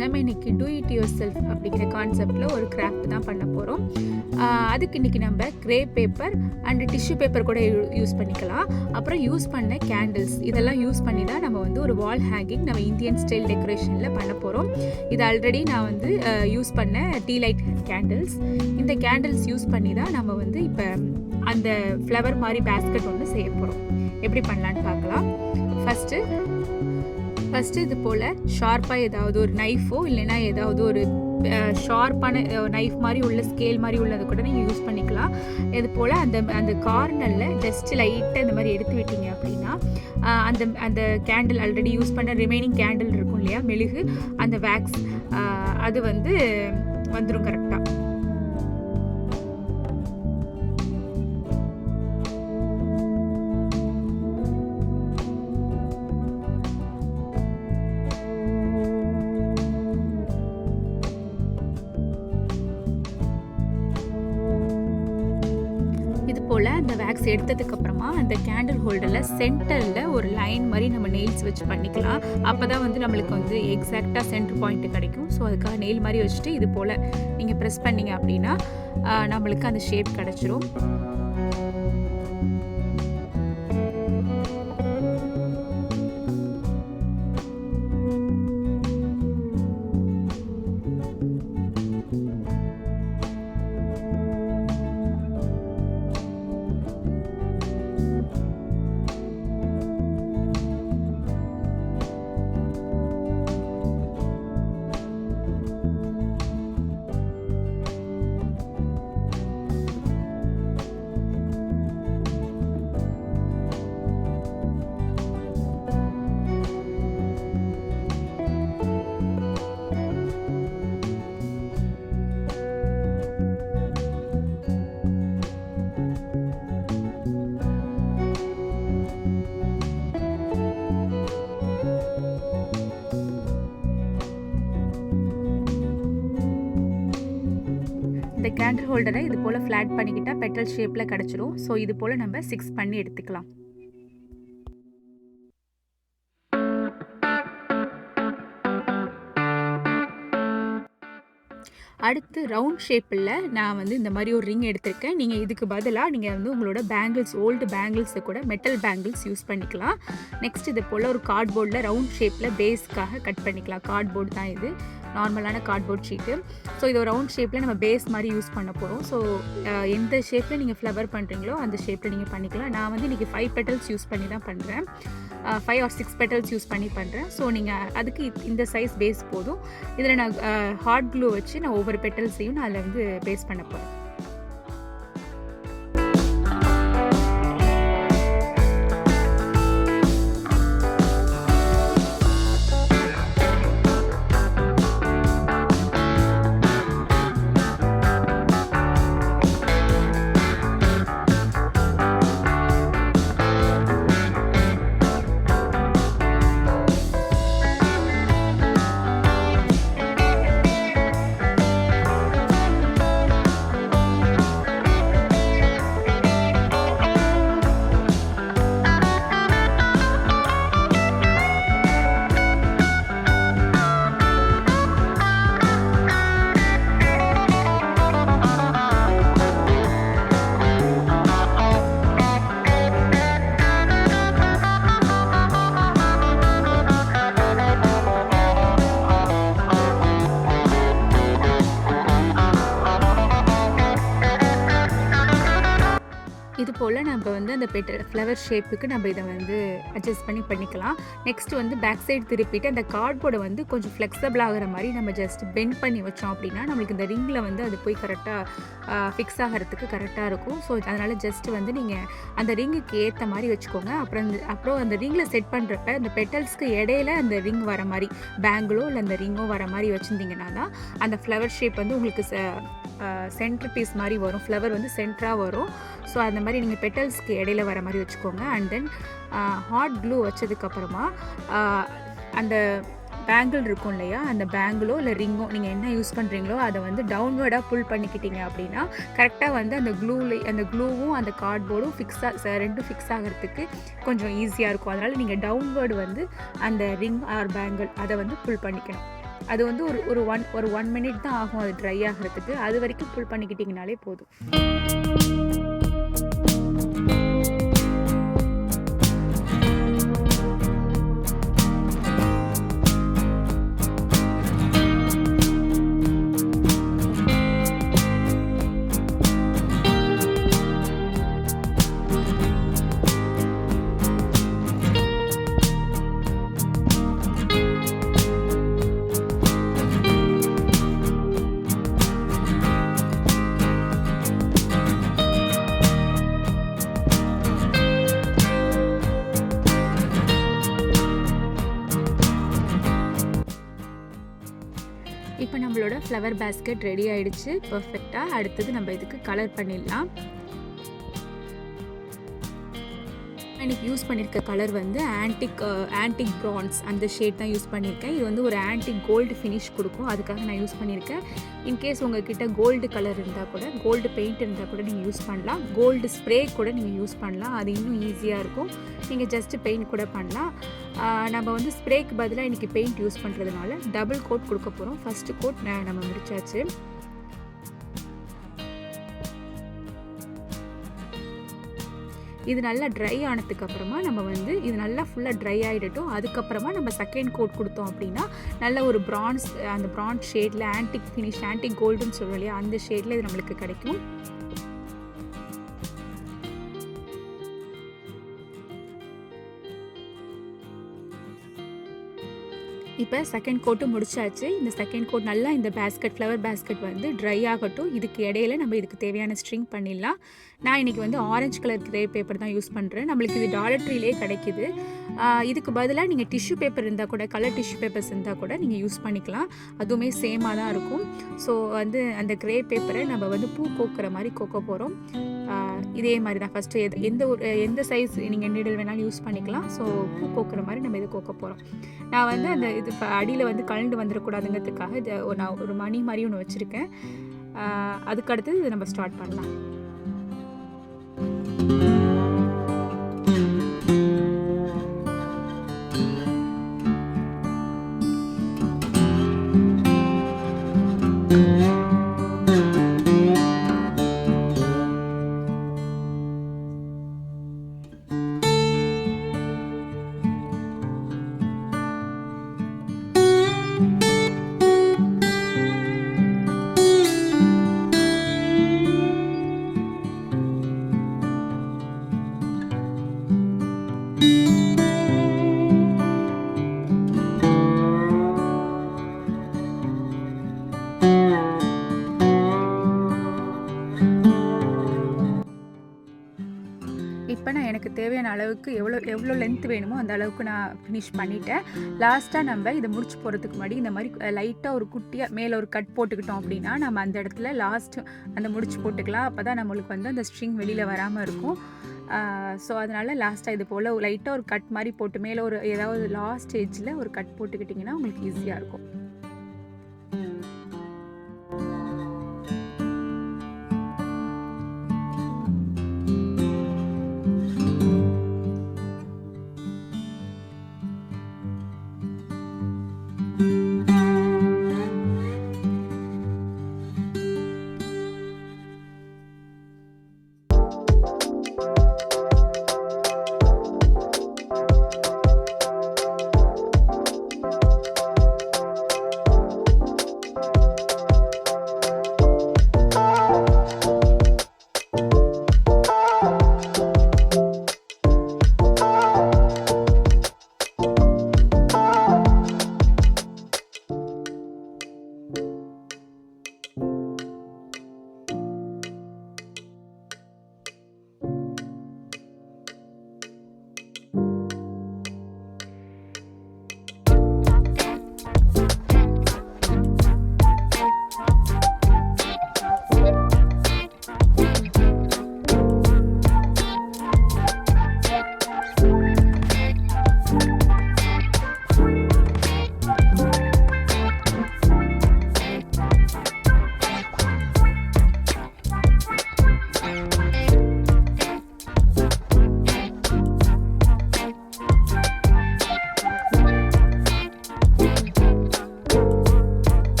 நம்ம இன்றைக்கி do it your self அப்படிங்கிற கான்செப்டில் ஒரு கிராஃப்ட் தான் பண்ண போகிறோம். அதுக்கு இன்றைக்கி நம்ம grey paper and tissue paper கூட யூஸ் பண்ணிக்கலாம். அப்புறம் யூஸ் பண்ண கேண்டில்ஸ் இதெல்லாம் யூஸ் பண்ணி தான் நம்ம வந்து ஒரு வால் ஹேங்கிங் நம்ம இந்தியன் ஸ்டைல் டெக்கரேஷனில் பண்ண போகிறோம். இது ஆல்ரெடி நான் வந்து யூஸ் பண்ண டீ லைட் கேண்டில்ஸ். இந்த கேண்டில்ஸ் யூஸ் பண்ணி தான் நம்ம வந்து இப்போ அந்த ஃப்ளவர் மாதிரி பேஸ்கெட் ஒன்று செய்ய போகிறோம். எப்படி பண்ணலான்னு பார்க்கலாம். ஃபஸ்ட்டு இது போல் ஷார்ப்பாக ஏதாவது ஒரு நைஃபோ இல்லைன்னா ஏதாவது ஒரு ஷார்ப்பான நைஃப் மாதிரி உள்ள ஸ்கேல் மாதிரி உள்ளது கூட நீங்கள் யூஸ் பண்ணிக்கலாம். இது போல் அந்த கார்னரில் ஜஸ்ட் லைட்டாக இந்த மாதிரி எடுத்து விட்டீங்க அப்படின்னா அந்த கேண்டில் ஆல்ரெடி யூஸ் பண்ண ரிமைனிங் கேண்டில் இருக்கும் இல்லையா, மெழுகு, அந்த வேக்ஸ் அது வந்து வந்துடும் கரெக்டாக. போல் அந்த வேக்ஸ் எடுத்ததுக்கப்புறமா அந்த கேண்டில் ஹோல்டரில் சென்டரில் ஒரு லைன் மாதிரி நம்ம நெயில்ஸ் வச்சு பண்ணிக்கலாம். அப்போ தான் வந்து நம்மளுக்கு வந்து எக்ஸாக்டாக சென்டர் பாயிண்ட்டு கிடைக்கும். ஸோ அதுக்காக நெயில் மாதிரி வச்சுட்டு இது போல் நீங்கள் ப்ரெஸ் பண்ணிங்க அப்படின்னா நம்மளுக்கு அந்த ஷேப் கிடச்சிரும். இந்த கேண்டில் ஹோல்டரை இது போல் ஃப்ளாட் பண்ணிக்கிட்டால் பெட்டல் ஷேப்பில் கிடச்சிரும். ஸோ இது போல் நம்ம 6 பண்ணி எடுத்துக்கலாம். அடுத்து ரவுண்ட் ஷேப்பில் நான் வந்து இந்த மாதிரி ஒரு ரிங் எடுத்திருக்கேன். நீங்கள் இதுக்கு பதிலாக நீங்கள் வந்து உங்களோட பேங்கிள்ஸ், ஓல்டு பேங்கிள்ஸை கூட மெட்டல் பேங்கிள்ஸ் யூஸ் பண்ணிக்கலாம். நெக்ஸ்ட் இது போல் ஒரு கார்ட்போர்டில் ரவுண்ட் ஷேப்பில் பேஸ்க்காக கட் பண்ணிக்கலாம். கார்ட்போர்டு தான் இது, நார்மலான கார்ட்போர்ட் ஷீட்டு. ஸோ இது ஒரு ரவுண்ட் ஷேப்பில் நம்ம பேஸ் மாதிரி யூஸ் பண்ண போகிறோம். ஸோ எந்த ஷேப்பில் நீங்கள் ஃப்ளவர் பண்ணுறீங்களோ அந்த ஷேப்பில் நீங்கள் பண்ணிக்கலாம். நான் வந்து இன்றைக்கி 5 பெட்டல்ஸ் யூஸ் பண்ணி தான் பண்ணுறேன். 5 or 6 பெட்டல்ஸ் யூஸ் பண்ணி பண்ணுறேன். ஸோ நீங்கள் அதுக்கு இந்த சைஸ் பேஸ் போதும். இதில் நான் ஹாட் க்ளூ வச்சு நான் ஒவ்வொரு பெட்டல்ஸையும் நான் அதில் வந்து பேஸ் பண்ண போகிறேன். போல் நம்ம வந்து அந்த ஃப்ளவர் ஷேப்புக்கு நம்ம இதை வந்து அட்ஜஸ்ட் பண்ணிக்கலாம். நெக்ஸ்ட் வந்து பேக் சைடு திருப்பிட்டு அந்த கார்ட்போர்டை வந்து கொஞ்சம் ஃப்ளெக்சிபிள் ஆகிற மாதிரி நம்ம ஜஸ்ட் பெண்ட் பண்ணி வச்சோம் அப்படின்னா நம்மளுக்கு இந்த ரிங்கில் வந்து அது போய் கரெக்டாக ஃபிக்ஸ் ஆகிறதுக்கு கரெக்டாக இருக்கும். ஸோ அதனால் ஜஸ்ட் வந்து நீங்கள் அந்த ரிங்குக்கு ஏற்ற மாதிரி வச்சுக்கோங்க. அப்புறம் அந்த ரிங்கில் செட் பண்ணுறப்ப அந்த பெட்டல்ஸ்க்கு இடையில அந்த ரிங் வர மாதிரி பேங்கிளோ இல்லை அந்த ரிங்கோ வர மாதிரி வச்சுருந்தீங்கன்னா தான் அந்த ஃப்ளவர் ஷேப் வந்து உங்களுக்கு சென்டர் பீஸ் மாதிரி வரும். ஃப்ளவர் வந்து சென்டராக வரும். ஸோ அந்த மாதிரி நீங்கள் பெட்டல்ஸ்க்கு இடையில வர மாதிரி வச்சுக்கோங்க. அண்ட் தென் ஹாட் க்ளூ வச்சதுக்கப்புறமா அந்த பேங்கிள் இருக்கும் இல்லையா, அந்த பேங்கிளோ இல்லை ரிங்கோ நீங்கள் என்ன யூஸ் பண்ணுறீங்களோ அதை வந்து டவுன்வர்டாக புல் பண்ணிக்கிட்டீங்க அப்படின்னா கரெக்டாக வந்து அந்த க்ளூவும் அந்த கார்ட்போர்டும் ரெண்டும் ஃபிக்ஸ் ஆகிறதுக்கு கொஞ்சம் ஈஸியாக இருக்கும். அதனால் நீங்கள் டவுன்வர்டு வந்து அந்த ரிங் ஆர் பேங்கிள் அதை வந்து புல் பண்ணிக்கணும். அது வந்து ஒரு 1 மினிட் தான் ஆகும் அது ட்ரை ஆகிறதுக்கு. அது வரைக்கும் புல் பண்ணிக்கிட்டிங்கனாலே போதும். இப்போ நம்மளோட ஃப்ளவர் பேஸ்கெட் ரெடி ஆகிடுச்சு பர்ஃபெக்டாக. அடுத்தது நம்ம இதுக்கு கலர் பண்ணிடலாம். எனக்கு யூஸ் பண்ணியிருக்க கலர் வந்து ஆன்டிக் ப்ரான்ஸ் அந்த ஷேட் தான் யூஸ் பண்ணியிருக்கேன். இது வந்து ஒரு ஆன்டிக் கோல்டு ஃபினிஷ் கொடுக்கும், அதுக்காக நான் யூஸ் பண்ணியிருக்கேன். இன்கேஸ் உங்கள்கிட்ட கோல்டு கலர் இருந்தால் கூட, கோல்டு பெயிண்ட் இருந்தால் கூட நீங்கள் யூஸ் பண்ணலாம். கோல்டு ஸ்ப்ரே கூட நீங்கள் யூஸ் பண்ணலாம், அது இன்னும் ஈஸியாக இருக்கும். நீங்கள் ஜஸ்ட்டு பெயிண்ட் கூட பண்ணலாம். நம்ம வந்து ஸ்ப்ரேக்கு பதிலாக இன்றைக்கி பெயிண்ட் யூஸ் பண்ணுறதுனால டபுள் கோட் கொடுக்க போகிறோம். ஃபஸ்ட்டு கோட் நம்ம முடிச்சாச்சு. இது நல்லா ட்ரை ஆனதுக்கப்புறமா நம்ம வந்து இது நல்லா ஃபுல்லாக ட்ரை ஆகிடட்டும். அதுக்கப்புறமா நம்ம செகண்ட் கோட் கொடுத்தோம் அப்படின்னா நல்ல ஒரு அந்த ப்ரான்ஸ் ஷேடில் ஆன்டிக் ஃபினிஷ், ஆன்டிக் கோல்டுன்னு சொல்லுவோம் இல்லையா, அந்த ஷேடில் இது நம்மளுக்கு கிடைக்கும். இப்போ செகண்ட் கோட்டு முடிச்சாச்சு. இந்த செகண்ட் கோட் நல்லா இந்த ஃப்ளவர் பேஸ்கெட் வந்து ட்ரை ஆகட்டும். இதுக்கு இடையில நம்ம இதுக்கு தேவையான ஸ்ட்ரிங் பண்ணிடலாம். நான் இன்றைக்கி வந்து ஆரஞ்சு கலர் கிரே பேப்பர் தான் யூஸ் பண்ணுறேன். நம்மளுக்கு இது டாலர் ட்ரீலே கிடைக்கிது. இதுக்கு பதிலாக நீங்கள் டிஷ்யூ பேப்பர் இருந்தால் கூட, கலர் டிஷ்யூ பேப்பர்ஸ் இருந்தால் கூட நீங்கள் யூஸ் பண்ணிக்கலாம். அதுவுமே சேமாக தான் இருக்கும். ஸோ வந்து அந்த கிரே பேப்பரை நம்ம வந்து பூ கோக்கிற மாதிரி கோக்க போகிறோம். இதே மாதிரி தான் ஃபஸ்ட்டு எந்த சைஸ் நீங்கள் நீடில் வேணாலும் யூஸ் பண்ணிக்கலாம். ஸோ பூ கோக்கிற மாதிரி நம்ம இது கோக்க போகிறோம். நான் வந்து அந்த இது அடியில் வந்து கலண்டு வந்துடக்கூடாதுங்கிறதுக்காக இதை நான் ஒரு மணி மாதிரி ஒன்று வச்சுருக்கேன். அதுக்கு அடுத்தது இதை நம்ம ஸ்டார்ட் பண்ணலாம். இப்போ நான் எனக்கு தேவையான அளவுக்கு எவ்வளோ லென்த் வேணுமோ அந்த அளவுக்கு நான் ஃபினிஷ் பண்ணிட்டேன். லாஸ்ட்டாக நம்ம இதை முடிச்சு போகிறதுக்கு முன்னாடி இந்த மாதிரி லைட்டாக ஒரு குட்டியாக மேலே ஒரு கட் போட்டுக்கிட்டோம் அப்படின்னா நம்ம அந்த இடத்துல அந்த முடிச்சு போட்டுக்கலாம். அப்போ தான் நம்மளுக்கு வந்து அந்த ஸ்ட்ரிங் வெளியில் வராமல் இருக்கும். ஸோ அதனால் லாஸ்ட்டாக இது போல் லைட்டாக ஒரு கட் மாதிரி போட்டு மேலே ஏதாவது லாஸ்ட் எட்ஜில் ஒரு கட் போட்டுக்கிட்டிங்கன்னா உங்களுக்கு ஈஸியாக இருக்கும்.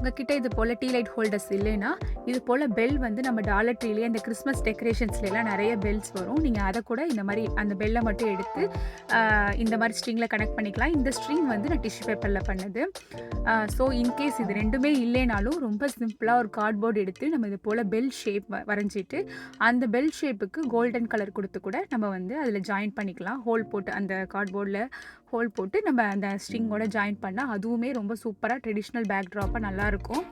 உங்ககிட்ட இது போல் டீ லைட் ஹோல்டர்ஸ் இல்லைன்னா இது போல் பெல் வந்து நம்ம டாலர் ட்ரீலேயே இந்த கிறிஸ்மஸ் டெக்கரேஷன்ஸ்லாம் நிறைய பெல்ஸ் வரும். நீங்கள் அதை கூட இந்த மாதிரி அந்த பெல்லை மட்டும் எடுத்து இந்த மாதிரி ஸ்ட்ரிங்கில் கனெக்ட் பண்ணிக்கலாம். இந்த ஸ்ட்ரிங் வந்து நான் டிஷ்யூ பேப்பரில் பண்ணது. ஸோ இன்கேஸ் இது ரெண்டுமே இல்லைனாலும் ரொம்ப சிம்பிளாக ஒரு கார்ட்போர்டு எடுத்து நம்ம இது போல் பெல் ஷேப் வரைஞ்சிட்டு அந்த பெல் ஷேப்புக்கு கோல்டன் கலர் கொடுத்து கூட நம்ம வந்து அதில் ஜாயின் பண்ணிக்கலாம். ஹோல் போட்டு அந்த கார்ட்போர்டில் ஹோல் போட்டு நம்ம அந்த ஸ்ட்ரிங்கோட ஜாயின் பண்ணால் அதுவுமே ரொம்ப சூப்பராக ட்ரெடிஷ்னல் பேக் ட்ராப்பாக நல்லாயிருக்கும்.